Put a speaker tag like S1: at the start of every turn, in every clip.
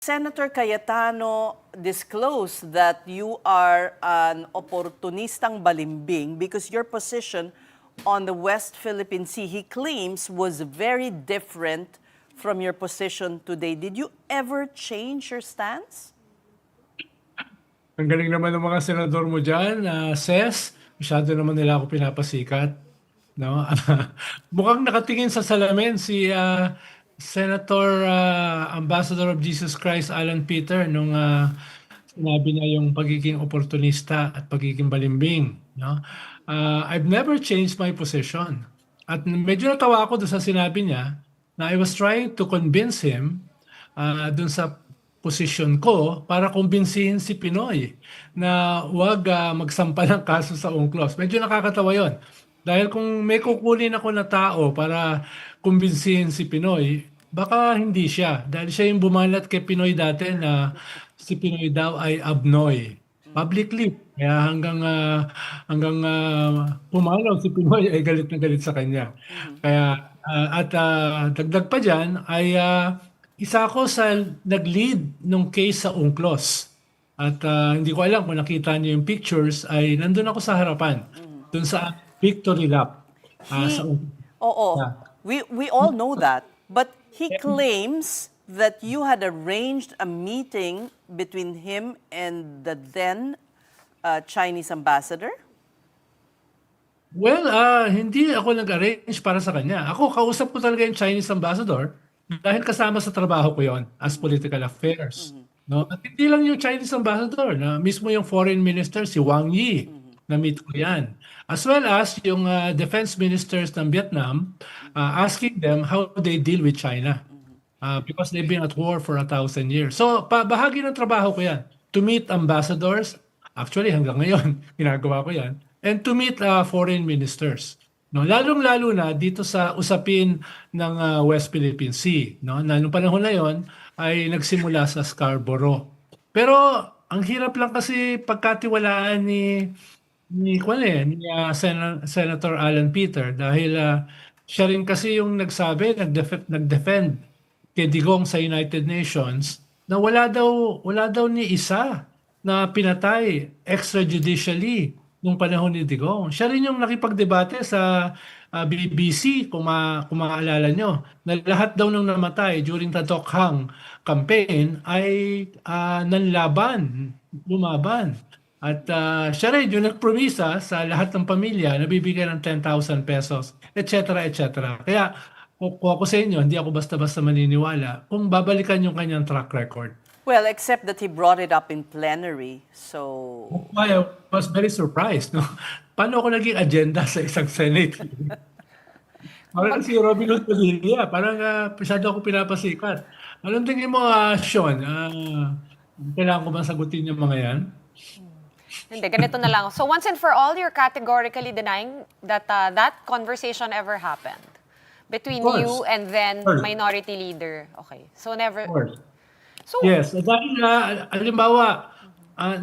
S1: Senator Cayetano disclosed that you are an opportunistang balimbing because your position on the West Philippine Sea, he claims, was very different from your position today. Did you ever change your stance?
S2: Ang galing naman ng mga senador mo dyan, Ses. Masyado naman nila ako pinapasikat. No? Mukhang nakatingin sa salamin si Senator Ambassador of Jesus Christ Alan Peter nung sinabi niya yung pagiging oportunista at pagiging balimbing. No? I've never changed my position. At medyo natawa ako doon sa sinabi niya na I was trying to convince him doon sa posisyon ko para kumbinsihin si Pinoy na huwag magsampa ng kaso sa UNCLOS. Medyo nakakatawa yon. Dahil kung may kukunin ako na tao para kumbinsihin si Pinoy, baka hindi siya. Dahil siya yung bumalat kay Pinoy dati na si Pinoy daw ay abnoy. Publicly. Kaya hanggang pumalaw si Pinoy ay galit na galit sa kanya. Kaya dagdag pa dyan ay isa ako sa nag-lead nung case sa UNCLOS. At hindi ko alam kung nakita niyo yung pictures, ay nandun ako sa harapan. Dun sa victory lap.
S1: We all know that. But he claims that you had arranged a meeting between him and the then Chinese ambassador?
S2: Well, hindi ako nag-arrange para sa kanya. Ako, kausap ko talaga yung Chinese ambassador dahil kasama sa trabaho ko yon as political affairs. No? At hindi lang yung Chinese ambassador, na mismo yung foreign minister, si Wang Yi, na-meet ko yan. As well as yung defense ministers ng Vietnam, asking them how they deal with China. Because they've been at war for 1,000 years. So, bahagi ng trabaho ko yan. To meet ambassadors, actually hanggang ngayon, ginagawa ko yan, and to meet foreign ministers. No, lalong-lalo na dito sa usapin ng West Philippine Sea, no? Na nung panahon na 'yon ay nagsimula sa Scarborough. Pero ang hirap lang kasi pagkatiwalaan ni Senator Alan Peter dahil siya rin kasi yung nag-defend kay Digong sa United Nations na wala daw ni isa na pinatay extrajudicially nung panahon ni Digong. Siya rin yung nakipagdebate sa BBC, kung maaalala nyo, na lahat daw nang namatay during the Tokhang campaign ay lumaban. At siya rin yung nagpromisa sa lahat ng pamilya na bibigyan ng 10,000 pesos, etc. etc. Kaya kung ako sa inyo, hindi ako basta-basta maniniwala kung babalikan yung kanyang track record.
S1: Well, except that he brought it up in plenary, so...
S2: I was very surprised, no? Paano ako naging agenda sa isang Senate? Parang si Robin Hood Padilla, parang masyado ako pinapasikat. Anong tingin mo, Sean? Kailangan ko bang sagutin yung mga yan?
S3: Hindi, ganito na lang. So once and for all, you're categorically denying that that conversation ever happened between you and then minority leader. Okay, so never...
S2: Of course.
S3: So,
S2: Yes, dahil halimbawa,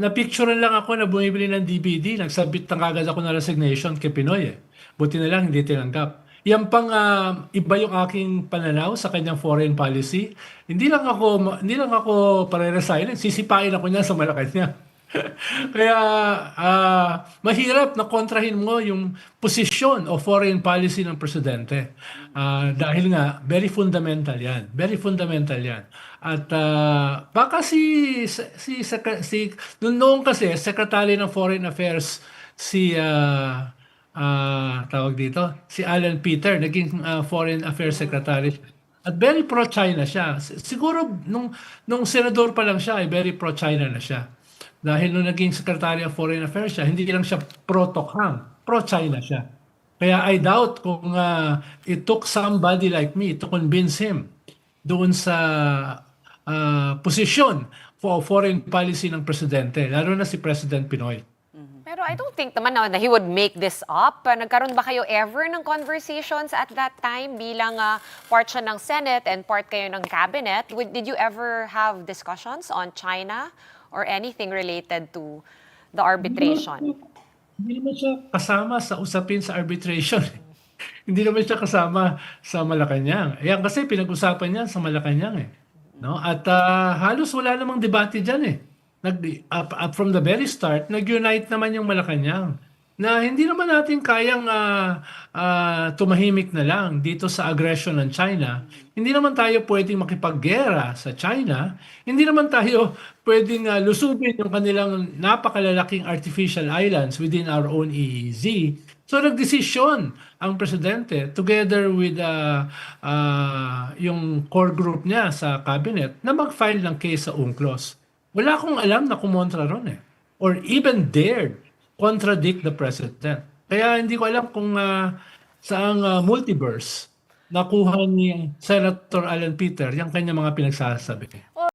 S2: na-picturean lang ako na bumibili ng DVD, nagsabit ng kagad ako ng resignation kay Pinoy. Buti na lang hindi tinanggap. Yan pang iba yung aking pananaw sa kanyang foreign policy. Hindi lang ako pare-resign, sisipain ako niya sa Malacanang. Kaya mahirap na kontrahin mo yung posisyon o foreign policy ng presidente. Dahil nga, very fundamental yan. Very fundamental yan. At baka noong kasi, Secretary ng Foreign Affairs, si Alan Peter, naging Foreign Affairs Secretary. At very pro-China siya. Siguro, nung senador pa lang siya, ay very pro-China na siya. Dahil nung naging Secretary of Foreign Affairs siya, hindi lang siya pro-Tokhang, pro-China siya. Kaya I doubt kung it took somebody like me to convince him doon sa posisyon for foreign policy ng presidente, lalo na si President Pinoy.
S3: pero I don't think naman na he would make this up. Nagkaroon ba kayo ever ng conversations at that time bilang part siya ng Senate and part kayo ng cabinet? Did you ever have discussions on China or anything related to the arbitration?
S2: Hindi naman siya kasama sa usapin sa arbitration. Hindi naman siya kasama sa Malacanang. Yan kasi pinag-usapan niya sa Malacanang eh. No? At halos wala namang debate diyan eh. From the very start, nag-unite naman yung Malacanang na hindi naman natin kayang tumahimik na lang dito sa aggression ng China. Hindi naman tayo pwedeng makipaggera sa China. Hindi naman tayo pwedeng lusubin yung kanilang napakalalaking artificial islands within our own EEZ. So nagdesisyon ang presidente together with yung core group niya sa cabinet na mag-file ng case sa UNCLOS. Wala akong alam na kumontra ron eh. Or even dared contradict the president. Kaya hindi ko alam kung saang multiverse nakuha ni Senator Alan Peter yung kanya mga pinagsasabi.
S1: Well,